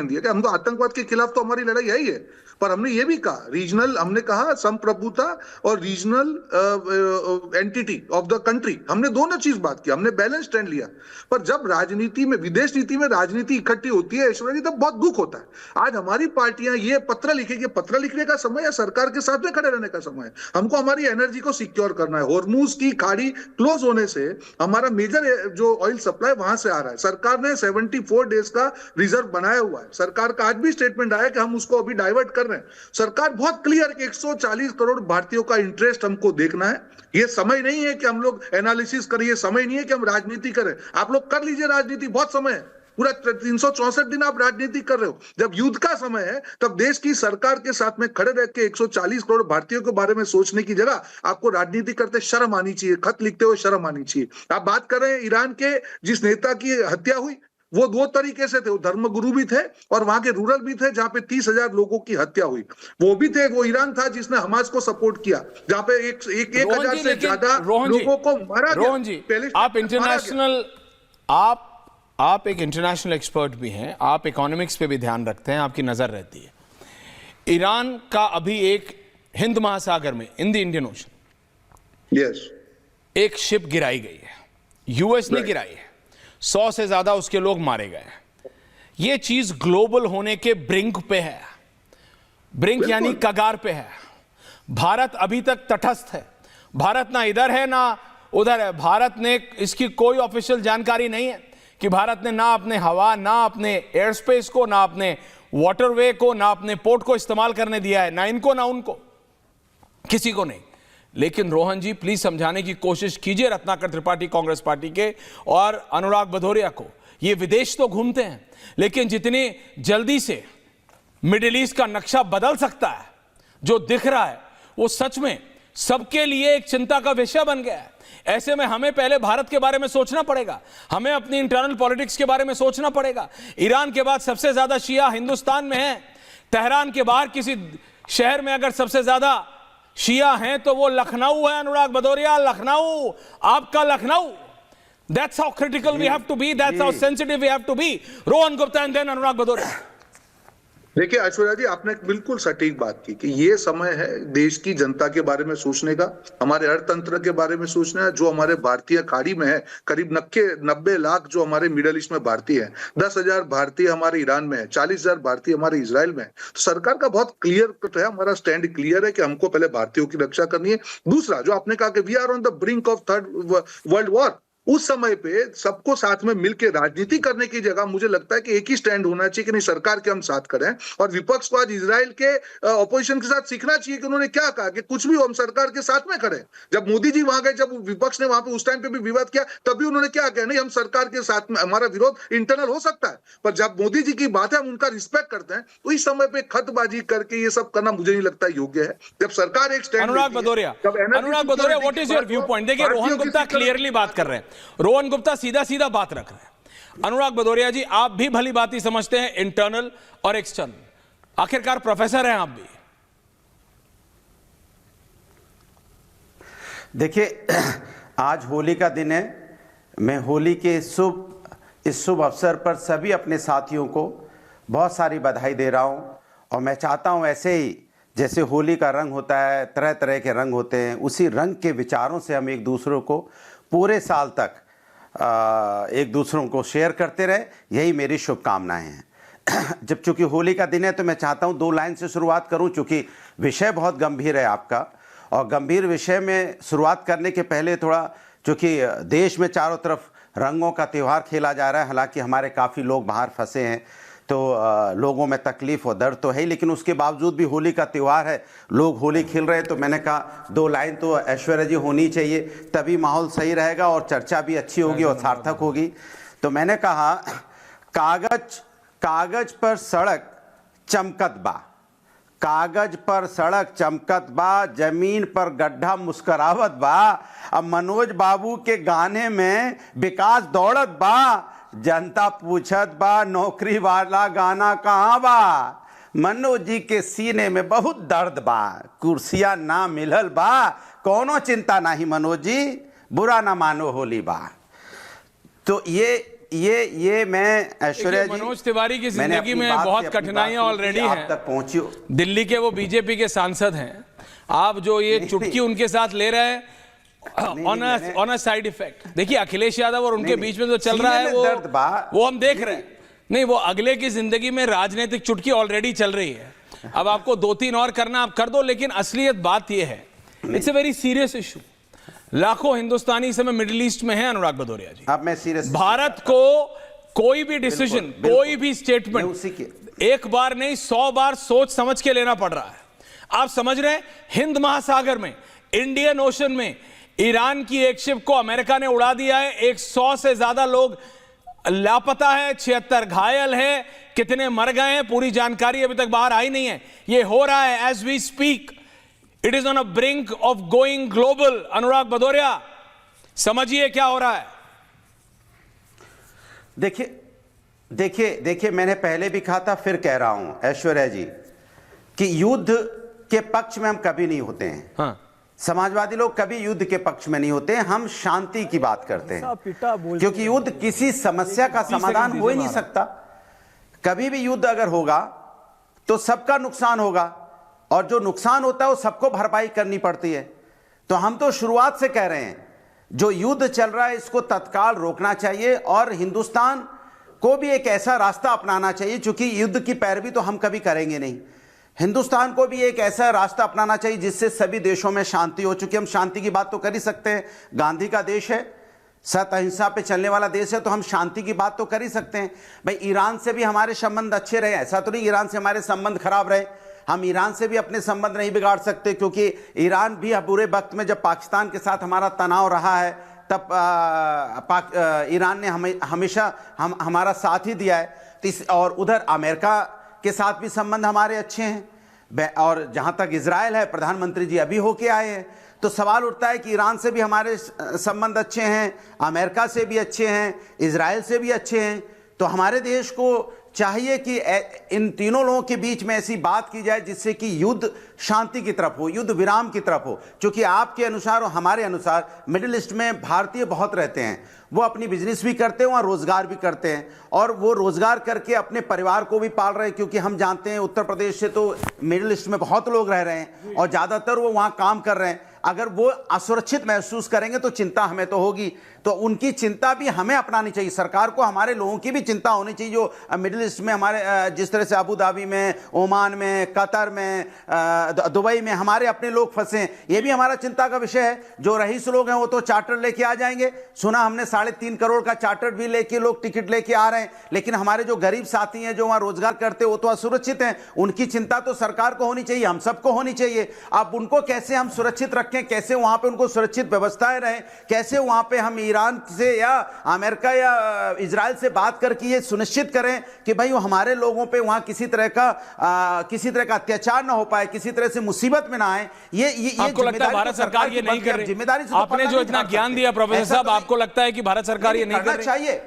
दिया कि हम तो आतंकवाद के खिलाफ तो हमारी लड़ाई है ही है, पर हमने ये भी कहा रीजनल, हमने कहा संप्रभुता और regional entity of the country, हमने दोनों चीज बात की, हमने बैलेंस स्टैंड लिया। पर जब राजनीति में, विदेश नीति में राजनीति इकट्ठी होती है ऐश्वर्या जी, तब बहुत दुख होता है। आज हमारी पार्टियां ये पत्र लिखेगी, पत्र लिखने का समय या सरकार के साथ में खड़े रहने का समय है। हमको हमारी एनर्जी को सिक्योर करना है। होर्मुज की खाड़ी क्लोज होने से हमारा मेजर जो ऑयल सप्लाई वहां से आ रहा है, सरकार ने 74 डेज का रिजर्व बनाया हुआ है। सरकार का आज भी स्टेटमेंट आया कि हम उसको अभी डाइवर्ट कर रहे हैं। सरकार बहुत क्लियर कि 140 करोड़ भारतीयों का इंटरेस्ट हमको देखना है। ये समय नहीं है कि हम लोग एनालिसिस करें, ये समय नहीं है कि हम राजनीति करें। आप लोग कर लीजिए राजनीति, बहुत समय है, पूरा 364 दिन आप राजनीति कर रहे हो। जब युद्ध का समय है तब देश की सरकार के साथ में खड़े रह के 140 करोड़ भारतीयों के बारे में सोचने की जगह आपको राजनीति करते शर्म आनी चाहिए, खत लिखते हुए शर्म आनी चाहिए। आप बात कर रहे हैं ईरान के जिस नेता की हत्या हुई, वो दो तरीके से थे, वो धर्मगुरु भी थे और वहां के रूरल भी थे, जहां पे 30,000 लोगों की हत्या हुई। वो भी थे, वो ईरान था जिसने हमास को सपोर्ट किया, जहां पे एक हजार से ज्यादा लोगों को मारा गया। रोहन जी, आप इंटरनेशनल, आप एक इंटरनेशनल एक्सपर्ट भी हैं, आप इकोनॉमिक्स पे भी ध्यान रखते हैं, आपकी नजर रहती है। ईरान का अभी एक हिंद महासागर में, in the Indian ocean, yes, एक शिप गिराई गई है, यूएस ने गिराई है, 100 से ज्यादा उसके लोग मारे गए हैं। यह चीज ग्लोबल होने के ब्रिंक पे है, ब्रिंक यानी कगार पे है। भारत अभी तक तटस्थ है, भारत ना इधर है ना उधर है। भारत ने, इसकी कोई ऑफिशियल जानकारी नहीं है कि भारत ने ना अपने हवा, ना अपने एयर स्पेस को, ना अपने वाटरवे को, ना अपने पोर्ट को इस्तेमाल करने दिया है, ना इनको ना उनको, किसी को नहीं। लेकिन रोहन जी, प्लीज समझाने की कोशिश कीजिए रत्नाकर त्रिपाठी कांग्रेस पार्टी के और अनुराग भदौरिया को। ये विदेश तो घूमते हैं, लेकिन जितनी जल्दी से मिडिल ईस्ट का नक्शा बदल सकता है, जो दिख रहा है वो सच में सबके लिए एक चिंता का विषय बन गया है। ऐसे में हमें पहले भारत के बारे में सोचना पड़ेगा, हमें अपनी इंटरनल पॉलिटिक्स के बारे में सोचना पड़ेगा। ईरान के बाद सबसे ज्यादा शिया हिंदुस्तान में है। तेहरान के बाहर किसी शहर में अगर सबसे ज्यादा शिया हैं तो वो लखनऊ है। अनुराग भदौरिया, लखनऊ, आपका Lucknow. That's how critical we have to be. That's how sensitive we have to be. Rohan Gupta and then Anurag Bhadoria. देखिए ऐश्वर्या जी, आपने बिल्कुल सटीक बात की कि ये समय है देश की जनता के बारे में सोचने का, हमारे अर्थतंत्र के बारे में सोचना है। जो हमारे भारतीय खाड़ी में है, करीब 90 लाख जो हमारे मिडल ईस्ट में भारतीय है, 10,000 भारतीय हमारे ईरान में है, 40,000 भारतीय हमारे इजराइल में है। तो सरकार का बहुत क्लियर कट है, हमारा स्टैंड क्लियर है कि हमको पहले भारतीयों की रक्षा करनी है। दूसरा, जो आपने कहा कि we are on the brink of third world war, उस समय पे सबको साथ में मिलकर राजनीति करने की जगह मुझे लगता है कि एक ही स्टैंड होना चाहिए कि नहीं, सरकार के हम साथ करें। और विपक्ष को आज इजराइल के ऑपोजिशन के साथ सीखना चाहिए कि उन्होंने क्या कहा कि कुछ भी हो हम सरकार के साथ में करें। जब मोदी जी वहां गए, जब विपक्ष ने वहां पे उस टाइम पे भी विवाद किया, तभी उन्होंने क्या कहा, नहीं हम सरकार के साथ में, हमारा विरोध इंटरनल हो सकता है पर जब मोदी जी की बात है हम उनका रिस्पेक्ट करते हैं। तो इस समय पे खतबाजी करके ये सब करना मुझे नहीं लगता योग्य है। जब सरकार एक stand, Anurag Bhadauria, what is your view point? देखिए रोहन गुप्ता क्लियरली बात कर रहे हैं, रोहन गुप्ता सीधा सीधा बात रख रहे हैं। अनुराग भदौरिया जी, आप भी भली बात समझते हैं इंटरनल और एक्सटर्नल, आखिरकार प्रोफेसर हैं आप भी। देखिए, आज होली का दिन है। मैं होली के इस शुभ अवसर पर सभी अपने साथियों को बहुत सारी बधाई दे रहा हूं। और मैं चाहता हूं ऐसे ही जैसे होली का रंग होता है, तरह तरह के रंग होते हैं, उसी रंग के विचारों से हम एक दूसरों को पूरे साल तक एक दूसरों को शेयर करते रहे, यही मेरी शुभकामनाएं हैं। जब चूंकि होली का दिन है तो मैं चाहता हूं 2 लाइन से शुरुआत करूं, चूंकि विषय बहुत गंभीर है आपका। और गंभीर विषय में शुरुआत करने के पहले थोड़ा, चूंकि देश में चारों तरफ रंगों का त्यौहार खेला जा रहा है, हालांकि हमारे काफ़ी लोग बाहर फंसे हैं तो लोगों में तकलीफ और दर्द तो है, लेकिन उसके बावजूद भी होली का त्यौहार है, लोग होली खेल रहे हैं। तो मैंने कहा 2 लाइन तो ऐश्वर्या जी होनी चाहिए, तभी माहौल सही रहेगा और चर्चा भी अच्छी होगी और सार्थक होगी। तो मैंने कहा, कागज पर सड़क चमकत बा, कागज पर सड़क चमकत बा, जमीन पर गड्ढा मुस्करावत बा। अब मनोज बाबू के गाने में विकास दौड़त बा, जनता पूछत बा नौकरी वाला गाना कहाँ बा। मनोज जी के सीने में बहुत दर्द बा, कुर्सियां ना मिलल बा, कोनो चिंता नहीं मनोज जी, बुरा ना मानो होली बा। तो ये ये मैं ऐश्वर्या जी, मनोज तिवारी की मैंने जिंदगी अपनी में बात बहुत से अपनी कठिनाइयां बात ऑलरेडी आप हैं। तक पहुंची। दिल्ली के वो बीजेपी के सांसद हैं, आप जो ये चुटकी उनके साथ ले रहे हैं ऑन अ साइड इफेक्ट। देखिए अखिलेश यादव और उनके बीच में जो चल रहा है वो हम देख रहे हैं। नहीं, वो अगले की जिंदगी में राजनीतिक चुटकी ऑलरेडी चल रही है। अब आपको 2-3 और करना आप कर दो, लेकिन असलियत बात यह है, it's a very serious issue. लाखों हिंदुस्तानी इस समय मिडिल ईस्ट में है अनुराग भदौरिया जी। अब मैं सीरियस, भारत को कोई भी डिसीजन, कोई भी स्टेटमेंट एक बार नहीं 100 बार सोच समझ के लेना पड़ रहा है। आप समझ रहे हैं, हिंद महासागर में, इंडियन ओशन में ईरान की एक शिप को अमेरिका ने उड़ा दिया है। 100 से ज्यादा लोग लापता है, 76 घायल है, कितने मर गए हैं पूरी जानकारी अभी तक बाहर आई नहीं है। ये हो रहा है as we speak. It is on a brink of going global. Anurag Bhadauria, समझिए क्या हो रहा है। देखिए मैंने पहले भी कहा था, फिर कह रहा हूं ऐश्वर्या जी, कि युद्ध के पक्ष में हम कभी नहीं होते हैं। हाँ। समाजवादी लोग कभी युद्ध के पक्ष में नहीं होते हैं, हम शांति की बात करते हैं, क्योंकि युद्ध किसी समस्या का समाधान हो ही नहीं सकता। कभी भी युद्ध अगर होगा तो सबका नुकसान होगा, और जो नुकसान होता है वो सबको भरपाई करनी पड़ती है। तो हम तो शुरुआत से कह रहे हैं, जो युद्ध चल रहा है इसको तत्काल रोकना चाहिए, और हिंदुस्तान को भी एक ऐसा रास्ता अपनाना चाहिए, क्योंकि युद्ध की पैरवी तो हम कभी करेंगे नहीं। हिंदुस्तान को भी एक ऐसा रास्ता अपनाना चाहिए जिससे सभी देशों में शांति हो। चूंकि हम शांति की बात तो कर ही सकते हैं, गांधी का देश है, सत्य अहिंसा पे चलने वाला देश है, तो हम शांति की बात तो कर ही सकते हैं। भाई ईरान से भी हमारे संबंध अच्छे रहे, ऐसा तो नहीं ईरान से हमारे संबंध खराब रहे। हम ईरान से भी अपने संबंध नहीं बिगाड़ सकते, क्योंकि ईरान भी बुरे वक्त में जब पाकिस्तान के साथ हमारा तनाव रहा है, तब ईरान ने हमेशा हमारा साथ ही दिया है। और उधर अमेरिका के साथ भी संबंध हमारे अच्छे हैं। और जहां तक इजराइल है, प्रधानमंत्री जी अभी होके आए हैं, तो सवाल उठता है कि ईरान से भी हमारे संबंध अच्छे हैं, अमेरिका से भी अच्छे हैं, इजराइल से भी अच्छे हैं। तो हमारे देश को चाहिए कि इन तीनों लोगों के बीच में ऐसी बात की जाए जिससे कि युद्ध शांति की तरफ हो, युद्ध विराम की तरफ हो। क्योंकि आपके अनुसार और हमारे अनुसार मिडिल ईस्ट में भारतीय बहुत रहते हैं, वो अपनी बिजनेस भी करते हैं, वहाँ रोजगार भी करते हैं, और वो रोजगार करके अपने परिवार को भी पाल रहे हैं। क्योंकि हम जानते हैं उत्तर प्रदेश से तो मिडिल ईस्ट में बहुत लोग रह रहे हैं, और ज़्यादातर वो वहाँ काम कर रहे हैं। अगर वो असुरक्षित महसूस करेंगे तो चिंता हमें तो होगी। तो उनकी चिंता भी हमें अपनानी चाहिए, सरकार को हमारे लोगों की भी चिंता होनी चाहिए, जो मिडिल ईस्ट में हमारे, जिस तरह से अबू धाबी में, ओमान में, कतर में, दुबई में हमारे अपने लोग फंसे हैं। ये भी हमारा चिंता का विषय है। जो रईस लोग हैं वो तो चार्टर लेके आ जाएंगे, सुना हमने 3.5 करोड़ का चार्टर भी लेके लोग टिकट लेके आ रहे हैं। लेकिन हमारे जो गरीब साथी हैं, जो वहाँ रोजगार करते हैं, वो तो असुरक्षित हैं। उनकी चिंता तो सरकार को होनी चाहिए, हम सबको होनी चाहिए। अब उनको कैसे हम सुरक्षित रखें, कैसे वहां पे उनको सुरक्षित व्यवस्थाएं रहें, कैसे वहां पे हम ईरान से या अमेरिका या इजराइल से बात करके ये सुनिश्चित करें कि भाई वो हमारे लोगों पे वहां किसी तरह का अत्याचार ना हो पाए, किसी तरह से मुसीबत में ना आए। ये आपको लगता है भारत सरकार ये नहीं कर रही? जिम्मेदारी आपने जो इतना ज्ञान दिया प्रोफेसर साहब, आपको लगता है कि भारत सरकार ये नहीं कर रही? चाहिए।